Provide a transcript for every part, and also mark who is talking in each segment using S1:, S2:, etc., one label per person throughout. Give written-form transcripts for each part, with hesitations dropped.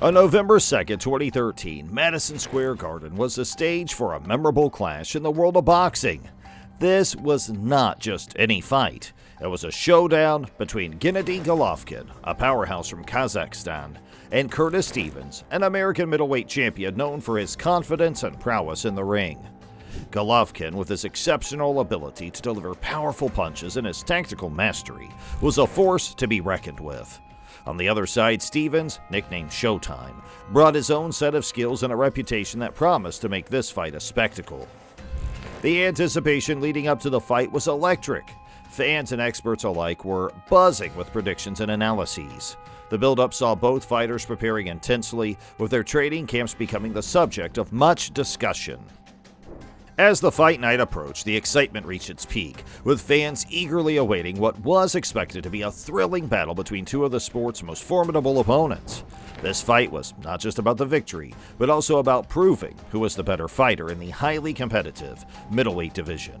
S1: On November 2nd, 2013, Madison Square Garden was the stage for a memorable clash in the world of boxing. This was not just any fight. It was a showdown between Gennady Golovkin, a powerhouse from Kazakhstan, and Curtis Stevens, an American middleweight champion known for his confidence and prowess in the ring. Golovkin, with his exceptional ability to deliver powerful punches and his tactical mastery, was a force to be reckoned with. On the other side, Stevens, nicknamed Showtime, brought his own set of skills and a reputation that promised to make this fight a spectacle. The anticipation leading up to the fight was electric. Fans and experts alike were buzzing with predictions and analyses. The build-up saw both fighters preparing intensely, with their training camps becoming the subject of much discussion. As the fight night approached, the excitement reached its peak, with fans eagerly awaiting what was expected to be a thrilling battle between two of the sport's most formidable opponents. This fight was not just about the victory, but also about proving who was the better fighter in the highly competitive middleweight division.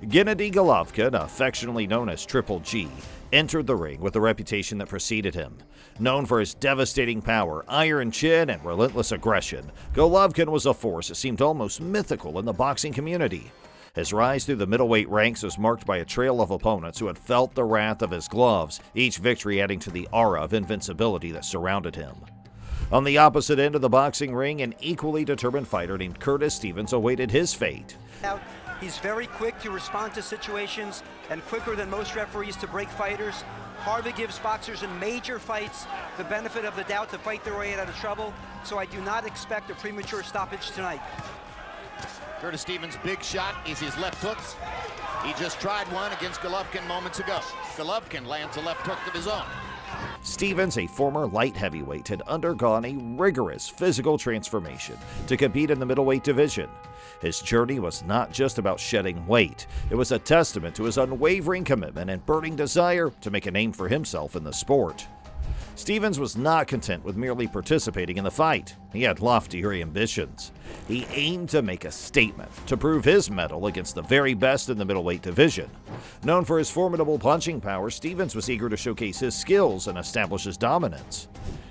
S1: Gennady Golovkin, affectionately known as Triple G, entered the ring with a reputation that preceded him. Known for his devastating power, iron chin, and relentless aggression, Golovkin was a force that seemed almost mythical in the boxing community. His rise through the middleweight ranks was marked by a trail of opponents who had felt the wrath of his gloves, each victory adding to the aura of invincibility that surrounded him. On the opposite end of the boxing ring, an equally determined fighter named Curtis Stevens awaited his fate.
S2: He's very quick to respond to situations and quicker than most referees to break fighters. Harvey gives boxers in major fights the benefit of the doubt to fight their way out of trouble, so I do not expect a premature stoppage tonight.
S3: Curtis Stevens' big shot is his left hooks. He just tried one against Golovkin moments ago. Golovkin lands a left hook of his own.
S1: Stevens, a former light heavyweight, had undergone a rigorous physical transformation to compete in the middleweight division. His journey was not just about shedding weight. It was a testament to his unwavering commitment and burning desire to make a name for himself in the sport. Stevens was not content with merely participating in the fight. He had loftier ambitions. He aimed to make a statement, to prove his mettle against the very best in the middleweight division. Known for his formidable punching power, Stevens was eager to showcase his skills and establish his dominance.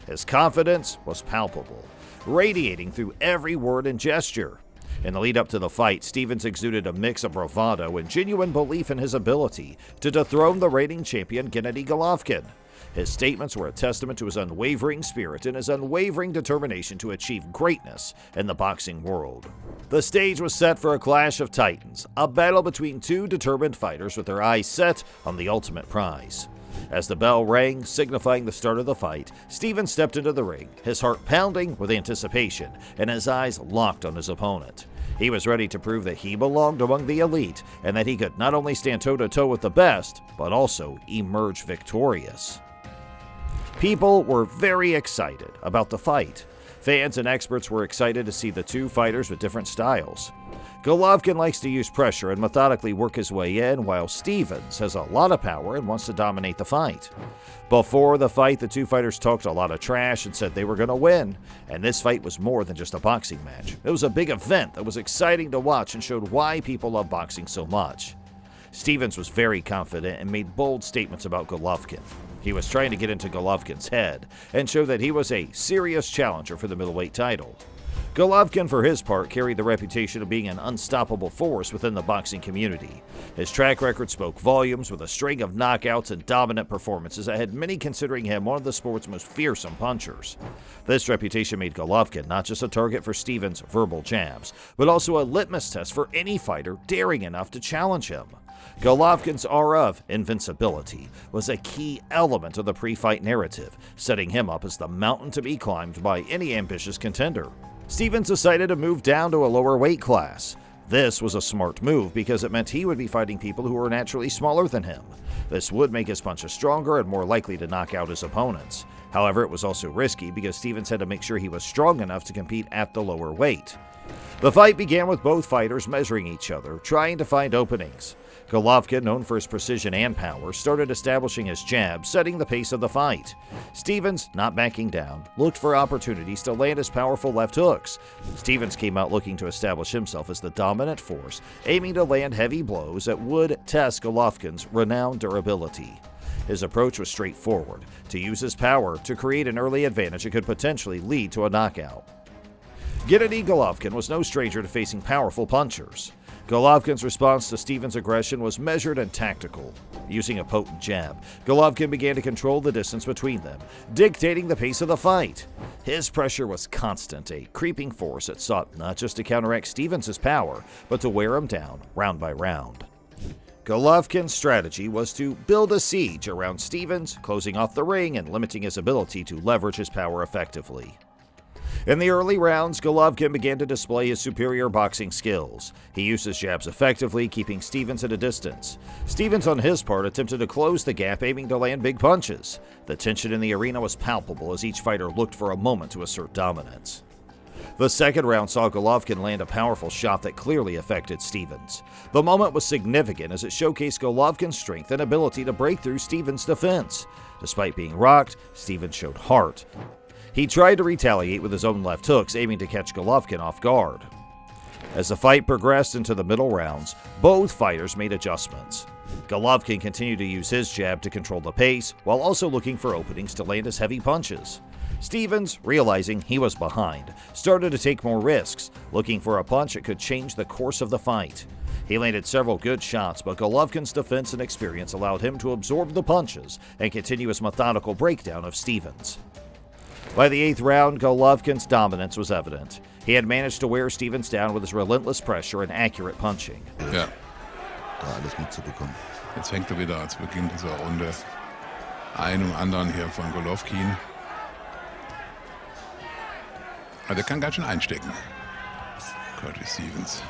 S1: His confidence was palpable, radiating through every word and gesture. In the lead-up to the fight, Stevens exuded a mix of bravado and genuine belief in his ability to dethrone the reigning champion Gennady Golovkin. His statements were a testament to his unwavering spirit and his unwavering determination to achieve greatness in the boxing world. The stage was set for a clash of titans, a battle between two determined fighters with their eyes set on the ultimate prize. As the bell rang, signifying the start of the fight, Stevens stepped into the ring, his heart pounding with anticipation and his eyes locked on his opponent. He was ready to prove that he belonged among the elite and that he could not only stand toe-to-toe with the best, but also emerge victorious. People were very excited about the fight. Fans and experts were excited to see the two fighters with different styles. Golovkin likes to use pressure and methodically work his way in, while Stevens has a lot of power and wants to dominate the fight. Before the fight, the two fighters talked a lot of trash and said they were going to win, and this fight was more than just a boxing match. It was a big event that was exciting to watch and showed why people love boxing so much. Stevens was very confident and made bold statements about Golovkin. He was trying to get into Golovkin's head and show that he was a serious challenger for the middleweight title. Golovkin, for his part, carried the reputation of being an unstoppable force within the boxing community. His track record spoke volumes, with a string of knockouts and dominant performances that had many considering him one of the sport's most fearsome punchers. This reputation made Golovkin not just a target for Stevens' verbal jabs, but also a litmus test for any fighter daring enough to challenge him. Golovkin's aura of invincibility was a key element of the pre-fight narrative, setting him up as the mountain to be climbed by any ambitious contender. Stevens decided to move down to a lower weight class. This was a smart move because it meant he would be fighting people who were naturally smaller than him. This would make his punches stronger and more likely to knock out his opponents. However, it was also risky because Stevens had to make sure he was strong enough to compete at the lower weight. The fight began with both fighters measuring each other, trying to find openings. Golovkin, known for his precision and power, started establishing his jab, setting the pace of the fight. Stevens, not backing down, looked for opportunities to land his powerful left hooks. Stevens came out looking to establish himself as the dominant force, aiming to land heavy blows that would test Golovkin's renowned durability. His approach was straightforward, to use his power to create an early advantage that could potentially lead to a knockout. Gennady Golovkin was no stranger to facing powerful punchers. Golovkin's response to Stevens' aggression was measured and tactical. Using a potent jab, Golovkin began to control the distance between them, dictating the pace of the fight. His pressure was constant, a creeping force that sought not just to counteract Stevens' power, but to wear him down round by round. Golovkin's strategy was to build a siege around Stevens, closing off the ring and limiting his ability to leverage his power effectively. In the early rounds, Golovkin began to display his superior boxing skills. He used his jabs effectively, keeping Stevens at a distance. Stevens, on his part, attempted to close the gap, aiming to land big punches. The tension in the arena was palpable as each fighter looked for a moment to assert dominance. The second round saw Golovkin land a powerful shot that clearly affected Stevens. The moment was significant as it showcased Golovkin's strength and ability to break through Stevens' defense. Despite being rocked, Stevens showed heart. He tried to retaliate with his own left hooks, aiming to catch Golovkin off guard. As the fight progressed into the middle rounds, both fighters made adjustments. Golovkin continued to use his jab to control the pace, while also looking for openings to land his heavy punches. Stevens, realizing he was behind, started to take more risks, looking for a punch that could change the course of the fight. He landed several good shots, but Golovkin's defense and experience allowed him to absorb the punches and continue his methodical breakdown of Stevens. By the 8th round, Golovkin's dominance was evident. He had managed to wear Stevens down with his relentless pressure and accurate punching.
S4: Ja, da alles mitzubekommen. Jetzt fängt wieder zu Beginn dieser Runde ein und anderen hier von Golovkin. Aber der kann ganz schön einstecken. Curtis Stevens.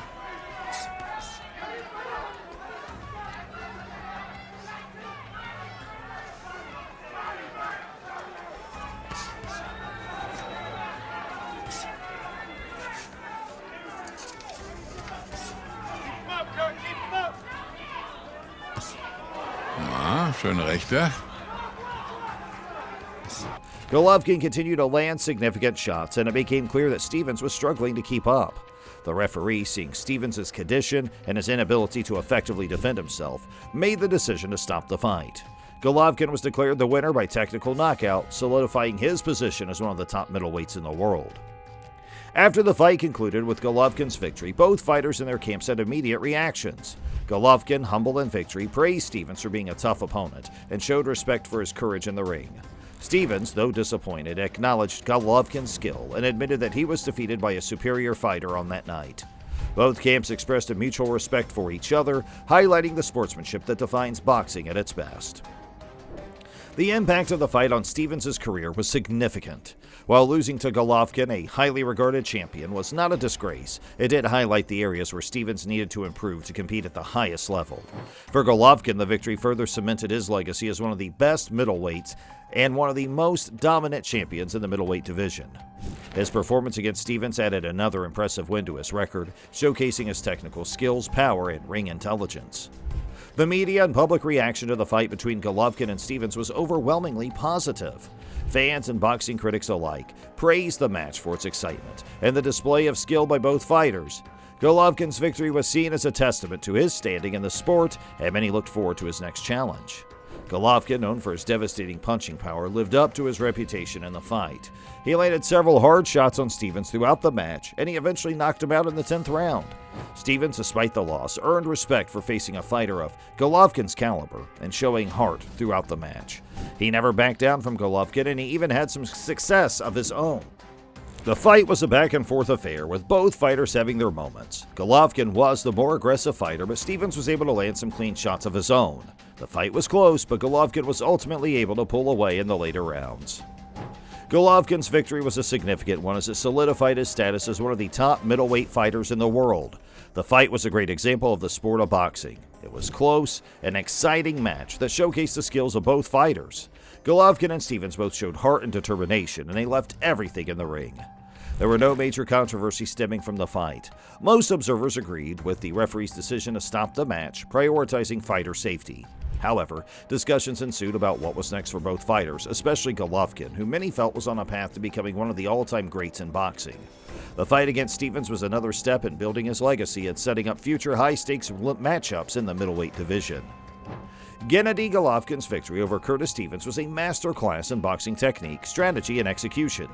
S4: Schöne Rechte.
S1: Golovkin continued to land significant shots, and it became clear that Stevens was struggling to keep up. The referee, seeing Stevens' condition and his inability to effectively defend himself, made the decision to stop the fight. Golovkin was declared the winner by technical knockout, solidifying his position as one of the top middleweights in the world. After the fight concluded with Golovkin's victory, both fighters in their camps had immediate reactions. Golovkin, humble in victory, praised Stevens for being a tough opponent and showed respect for his courage in the ring. Stevens, though disappointed, acknowledged Golovkin's skill and admitted that he was defeated by a superior fighter on that night. Both camps expressed a mutual respect for each other, highlighting the sportsmanship that defines boxing at its best. The impact of the fight on Stevens' career was significant. While losing to Golovkin, a highly regarded champion, was not a disgrace, it did highlight the areas where Stevens needed to improve to compete at the highest level. For Golovkin, the victory further cemented his legacy as one of the best middleweights and one of the most dominant champions in the middleweight division. His performance against Stevens added another impressive win to his record, showcasing his technical skills, power, and ring intelligence. The media and public reaction to the fight between Golovkin and Stevens was overwhelmingly positive. Fans and boxing critics alike praised the match for its excitement and the display of skill by both fighters. Golovkin's victory was seen as a testament to his standing in the sport, and many looked forward to his next challenge. Golovkin, known for his devastating punching power, lived up to his reputation in the fight. He landed several hard shots on Stevens throughout the match, and he eventually knocked him out in the 10th round. Stevens, despite the loss, earned respect for facing a fighter of Golovkin's caliber and showing heart throughout the match. He never backed down from Golovkin, and he even had some success of his own. The fight was a back-and-forth affair, with both fighters having their moments. Golovkin was the more aggressive fighter, but Stevens was able to land some clean shots of his own. The fight was close, but Golovkin was ultimately able to pull away in the later rounds. Golovkin's victory was a significant one as it solidified his status as one of the top middleweight fighters in the world. The fight was a great example of the sport of boxing. It was close, an exciting match that showcased the skills of both fighters. Golovkin and Stevens both showed heart and determination, and they left everything in the ring. There were no major controversies stemming from the fight. Most observers agreed with the referee's decision to stop the match, prioritizing fighter safety. However, discussions ensued about what was next for both fighters, especially Golovkin, who many felt was on a path to becoming one of the all-time greats in boxing. The fight against Stevens was another step in building his legacy and setting up future high-stakes matchups in the middleweight division. Gennady Golovkin's victory over Curtis Stevens was a masterclass in boxing technique, strategy, and execution.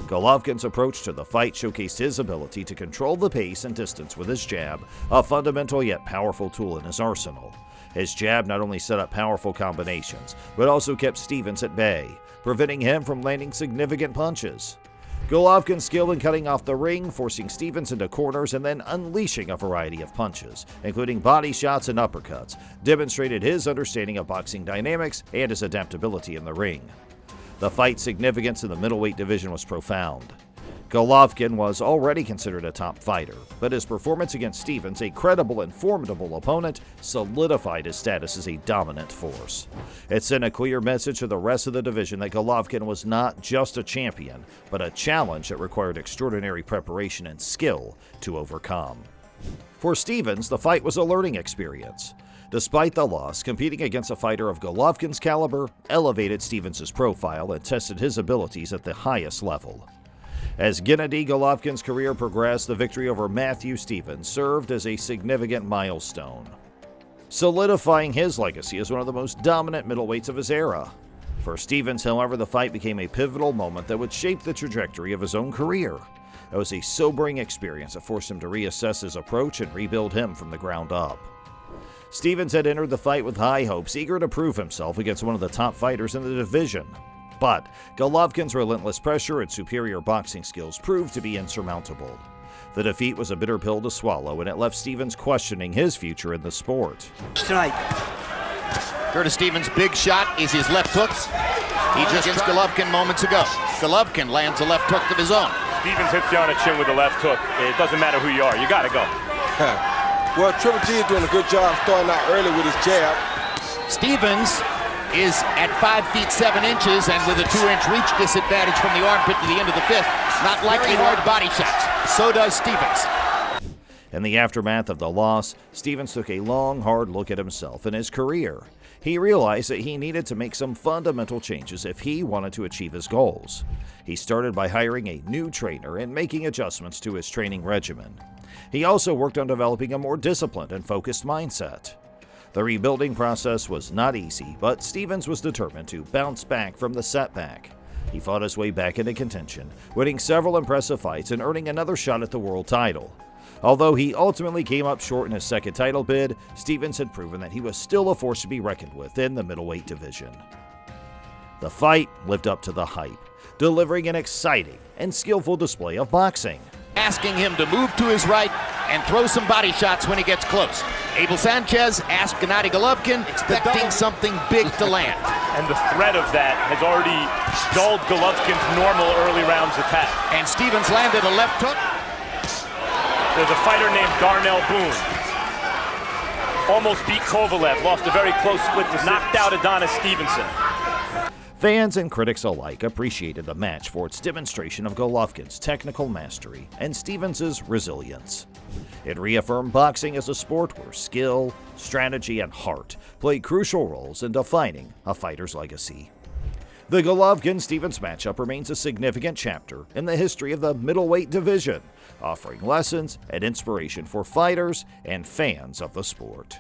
S1: Golovkin's approach to the fight showcased his ability to control the pace and distance with his jab, a fundamental yet powerful tool in his arsenal. His jab not only set up powerful combinations, but also kept Stevens at bay, preventing him from landing significant punches. Golovkin's skill in cutting off the ring, forcing Stevens into corners, and then unleashing a variety of punches, including body shots and uppercuts, demonstrated his understanding of boxing dynamics and his adaptability in the ring. The fight's significance in the middleweight division was profound. Golovkin was already considered a top fighter, but his performance against Stevens, a credible and formidable opponent, solidified his status as a dominant force. It sent a clear message to the rest of the division that Golovkin was not just a champion, but a challenge that required extraordinary preparation and skill to overcome. For Stevens, the fight was a learning experience. Despite the loss, competing against a fighter of Golovkin's caliber elevated Stevens' profile and tested his abilities at the highest level. As Gennady Golovkin's career progressed, the victory over Matthew Stevens served as a significant milestone, solidifying his legacy as one of the most dominant middleweights of his era. For Stevens, however, the fight became a pivotal moment that would shape the trajectory of his own career. It was a sobering experience that forced him to reassess his approach and rebuild him from the ground up. Stevens had entered the fight with high hopes, eager to prove himself against one of the top fighters in the division. But Golovkin's relentless pressure and superior boxing skills proved to be insurmountable. The defeat was a bitter pill to swallow, and it left Stevens questioning his future in the sport.
S2: Tonight,
S3: Curtis Stevens' big shot is his left hooks. He just against Golovkin moments ago. Golovkin lands a left hook of his own.
S5: Stevens hits you on the chin with the left hook. It doesn't matter who you are. You got to go.
S6: Well, Triple G is doing a good job starting out early with his jab.
S3: Stevens is at 5 feet 7 inches and with a 2-inch reach disadvantage from the armpit to the end of the fist. Not likely hard body shots. So does Stevens.
S1: In the aftermath of the loss, Stevens took a long, hard look at himself and his career. He realized that he needed to make some fundamental changes if he wanted to achieve his goals. He started by hiring a new trainer and making adjustments to his training regimen. He also worked on developing a more disciplined and focused mindset. The rebuilding process was not easy, but Stevens was determined to bounce back from the setback. He fought his way back into contention, winning several impressive fights and earning another shot at the world title. Although he ultimately came up short in his second title bid, Stevens had proven that he was still a force to be reckoned with in the middleweight division. The fight lived up to the hype, delivering an exciting and skillful display of boxing.
S3: Asking him to move to his right and throw some body shots when he gets close. Abel Sanchez asked Gennady Golovkin, expecting something big to land.
S5: And the threat of that has already dulled Golovkin's normal early rounds attack.
S3: And Stevens landed a left hook.
S5: There's a fighter named Darnell Boone. Almost beat Kovalev, lost a very close split, knocked out Adonis Stevenson.
S1: Fans and critics alike appreciated the match for its demonstration of Golovkin's technical mastery and Stevens' resilience. It reaffirmed boxing as a sport where skill, strategy, and heart play crucial roles in defining a fighter's legacy. The Golovkin-Stevens matchup remains a significant chapter in the history of the middleweight division, offering lessons and inspiration for fighters and fans of the sport.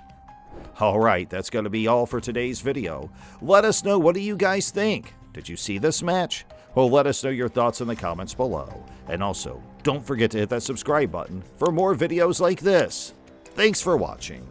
S1: Alright, that's going to be all for today's video. Let us know, what do you guys think? Did you see this match? Well, let us know your thoughts in the comments below. And also, don't forget to hit that subscribe button for more videos like this. Thanks for watching.